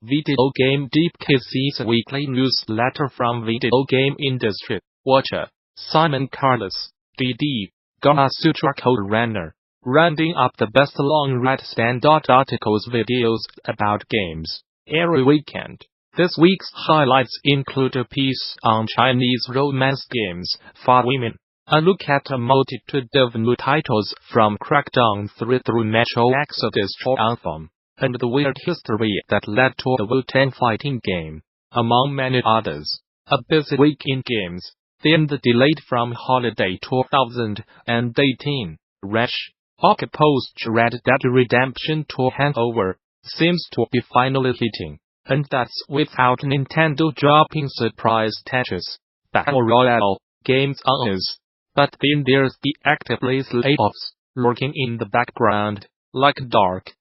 Video Game Deep KC's weekly newsletter from video game industry. Watcher, Simon Carless, DD, Gamasutra Code Runner, rounding up the best long-read standout articles videos about games, every weekend. This week's highlights include a piece on Chinese romance games for women, a look at a multitude of new titles from Crackdown through Metro Exodus or Anthem, and the weird history that led to the Wu-Tang fighting game, among many others. A busy week in games, then the delayed from holiday 2018, Rush, opposed Red Dead Redemption 2 hangover, seems to be finally hitting, and that's without Nintendo dropping surprise Tetris Battle Royale games on us. But then there's the actively layoffs lurking in the background, like dark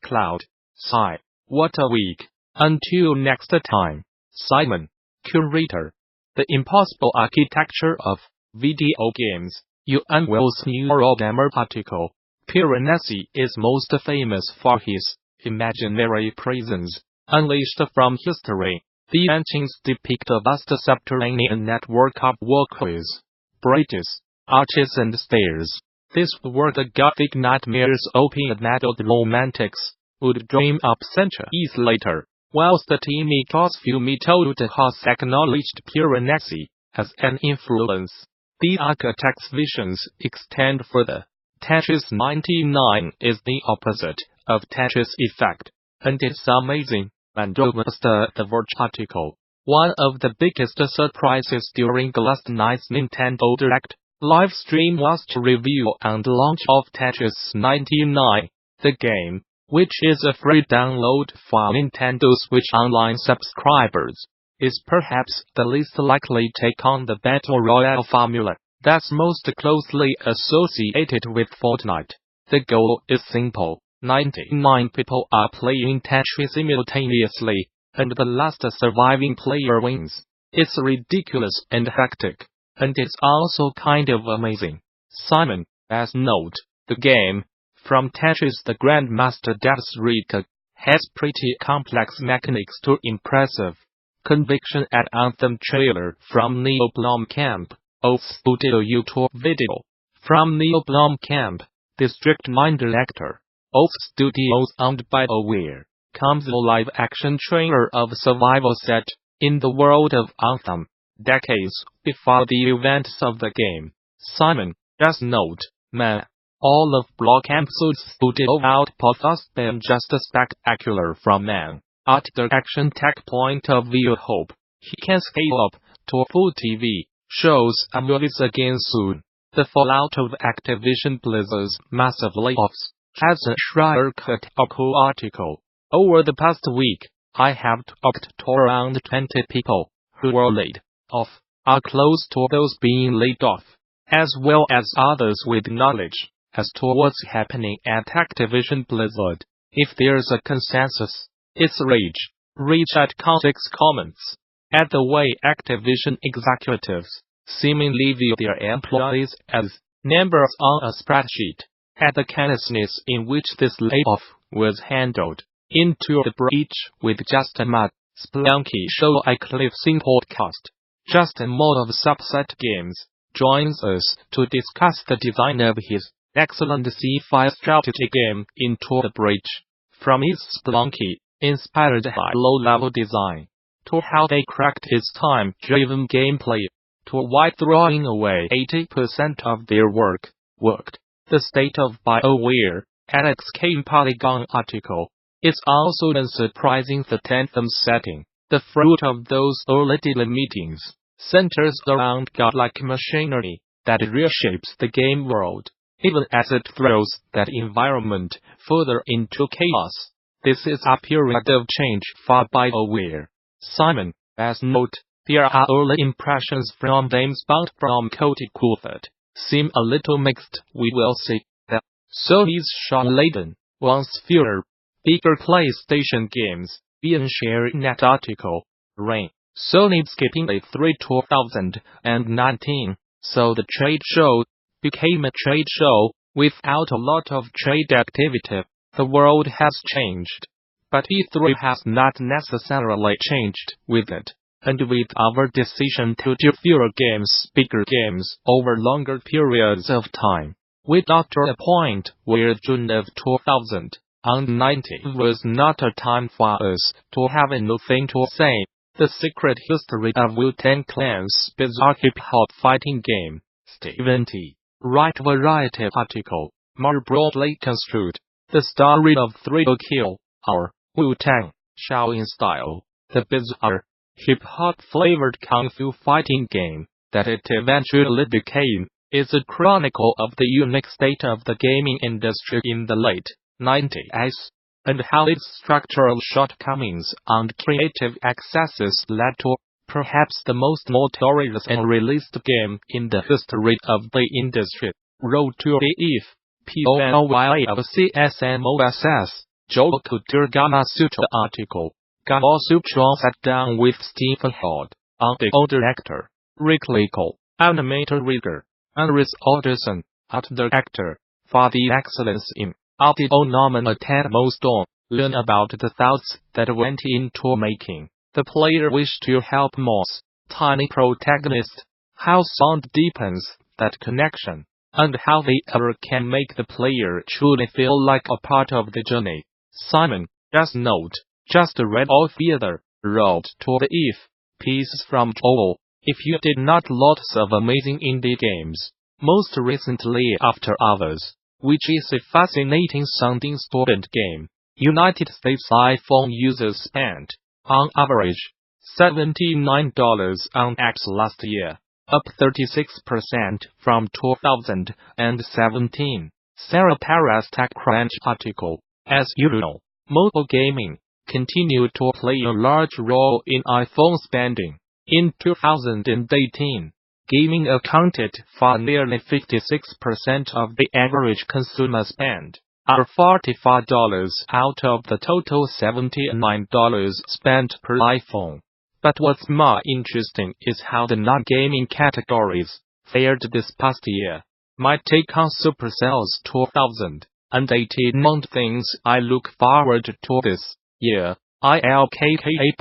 cloud. Sigh. What a week. Until next time. Simon, curator. The Impossible Architecture of Video Games, Yuan Will's Neurogamer article. Piranesi is most famous for his imaginary prisons, unleashed from history. The engines depict a vast subterranean network of walkways, bridges, arches and stairs. This were the gothic nightmares opium-addled romantics would dream up centuries later, whilst the teamy Cosfumi told has acknowledged Piranesi as an influence. The architect's visions extend further. Tetris 99 is the opposite of Tetris Effect, and it's amazing. Master the Verge article. One of the biggest surprises during last night's Nintendo Direct live stream was to reveal and launch of Tetris 99, the game, which is a free download for Nintendo Switch Online subscribers, is perhaps the least likely take on the Battle Royale formula that's most closely associated with Fortnite. The goal is simple. 99 people are playing Tetris simultaneously, and the last surviving player wins. It's ridiculous and hectic, and it's also kind of amazing. Simon, as note, the game, from Tetris the Grandmaster Death's Rika, has pretty complex mechanics to impressive conviction at Anthem trailer from Neo Blomkamp, of Studio YouTube video. From Neo Blomkamp, District 9 director of Studios owned by Aware, comes a live-action trailer of survival set in the world of Anthem, decades before the events of the game. Simon, as note, man, all of Blomkamp's studio output has been just spectacular from an art direction tech point of view. Hope he can scale up to full TV shows and movies again soon. The fallout of Activision Blizzard's massive layoffs has a Schreier cut a cool article. Over the past week, I have talked to around 20 people who were laid off, are close to those being laid off, as well as others with knowledge as to what's happening at Activision Blizzard. If there's a consensus, it's rage. Rage at context comments at the way Activision executives seemingly view their employees as numbers on a spreadsheet, at the carelessness in which this layoff was handled. Into the breach with Justin Mudd, Splunky show Eclipse podcast. Justin Mudd of Subset Games joins us to discuss the design of his excellent C5 strategy game Into the Breach. From his Splunky, inspired by low-level design, to how they cracked its time-driven gameplay, to why throwing away 80% of their work worked. The State of BioWare, Alex Kane Polygon article. It's also unsurprising that Anthem's setting, the fruit of those early dealer meetings, centers around godlike machinery that reshapes the game world, even as it throws that environment further into chaos. This is a period of change for BioWare. Simon, as note, there are early impressions from games bought from Cody Coulthard. Seem a little mixed. We will see. The Sony's Sean Layden wants fewer, bigger PlayStation games. Ian shared that article. Rain. Sony skipping E3 2019, so the trade show became a trade show without a lot of trade activity. The world has changed. But E3 has not necessarily changed with it. And with our decision to do fewer games, bigger games, over longer periods of time, we got to a point where June of 2019 was not a time for us to have anything to say. The Secret History of Wu-Tang Clan's bizarre hip-hop fighting game. Stephen T. Wright Variety article, more broadly construed. The story of Thrill Kill, or Wu-Tang, Shaolin style, the bizarre, hip-hop flavored kung fu fighting game that it eventually became, is a chronicle of the unique state of the gaming industry in the late 90s, and how its structural shortcomings and creative excesses led to perhaps the most notorious and released game in the history of the industry. Road to the ETH, POLYA of CSMOSS, Joel Couture Gamasutra article. Gamasutra sat down with Stephen Hord, audio director, Rick Lickle, animator rigger, and Rhys Alderson, art director, for the excellence in audio nominated most on. Learn about the thoughts that went into making the player wish to help Moss, tiny protagonist, how sound deepens that connection, and how the error can make the player truly feel like a part of the journey. Simon, just note, just read off either, Road to the ETH, pieces from Joel. If you did not lots of amazing indie games, most recently After Hours, which is a fascinating sounding student game. United States iPhone users spent, on average, $79 on X last year, up 36% from 2017. Sarah Perez TechCrunch article. As usual, mobile gaming continued to play a large role in iPhone spending. In 2018, gaming accounted for nearly 56% of the average consumer spend, or $45 out of the total $79 spent per iPhone. But what's more interesting is how the non-gaming categories fared this past year. My take on Supercell's 2018 on things I look forward to this year. ILKKA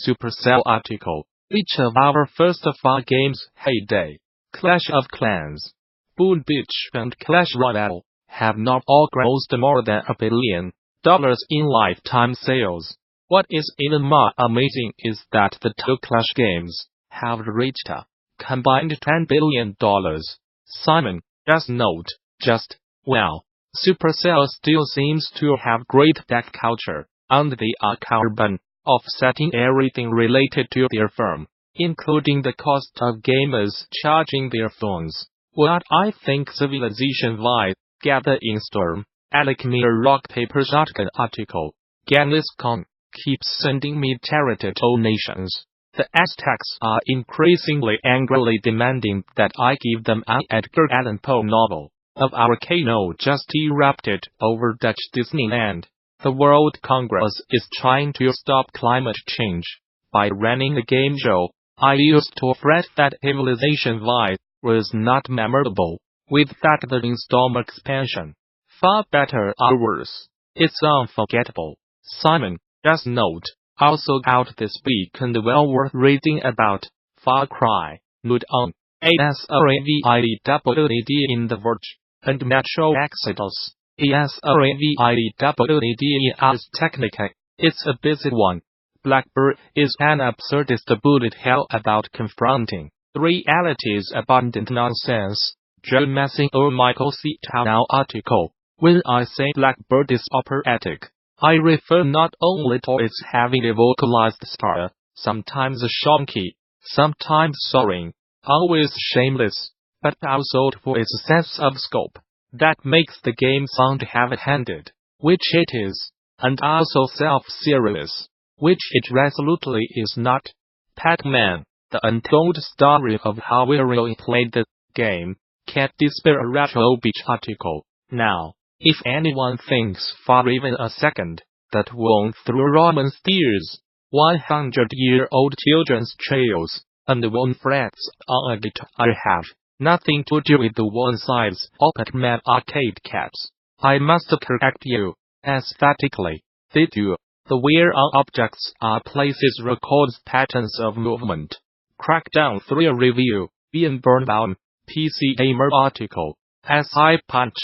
Supercell article. Which of our first 4 games, Heyday, Clash of Clans, Boon Beach and Clash Royale, have not all grossed more than $1 billion in lifetime sales? What is even more amazing is that the 2 Clash games have reached a combined $10 billion. Simon, just note, well, Supercell still seems to have great tech culture, and they are carbon offsetting everything related to their firm, including the cost of gamers charging their phones. What I think civilization-wide, gather in Storm, Alec Mir Rock Paper Shotgun article. GamesCon keeps sending me charity donations. The Aztecs are increasingly angrily demanding that I give them an Edgar Allan Poe novel. Of our volcano just erupted over Dutch Disneyland. The World Congress is trying to stop climate change by running a game show. I used to fret that civilization-wide was not memorable. With that the Storm expansion, far better or worse, it's unforgettable. Simon, just note, also out this week and well worth reading about Far Cry, Nude on ASRAVIDWAD in The Verge, and Metro Exodus. ASRAVIDWAD Ars Technica. It's a busy one. Blackbird is an absurdist bullet hell about confronting the reality's abundant nonsense. Joe Messing or Michael C. Townell article. When I say Blackbird is operatic, I refer not only to its heavily vocalized style, sometimes shonky, sometimes soaring, always shameless, but also to its sense of scope that makes the game sound heavy-handed, which it is, and also self-serious, which it resolutely is not. Pac-Man, the untold story of how we really played the game, can't despair a Retro Beach article. Now, if anyone thinks for even a second that won't through Roman steers, 100-year-old children's trails, and one frets on a guitar have nothing to do with the one-size-Pac-Man arcade cats, I must correct you. Aesthetically, they do. The wear on objects are places records patterns of movement. Crackdown 3 review, Ian Birnbaum, PC Gamer article. As I punch,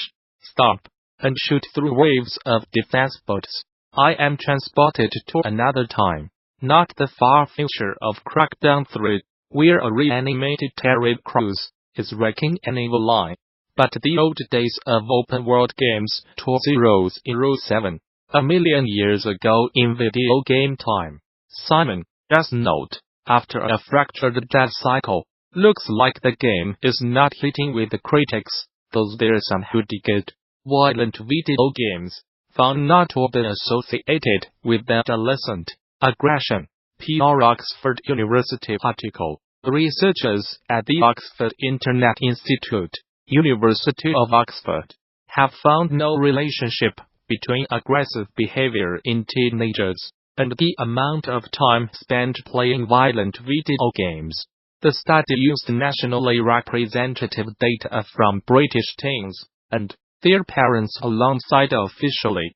stomp, and shoot through waves of defense bots, I am transported to another time. Not the far future of Crackdown 3, where a reanimated Terran Cruz is wrecking an evil line, but the old days of open-world games 2007, a million years ago in video game time. Simon, just note, after a fractured death cycle, looks like the game is not hitting with the critics, though there are some who dig it. Violent video games, found not often associated with adolescent aggression. PR Oxford University article. Researchers at the Oxford Internet Institute, University of Oxford, have found no relationship between aggressive behavior in teenagers and the amount of time spent playing violent video games. The study used nationally representative data from British teens and their parents alongside officially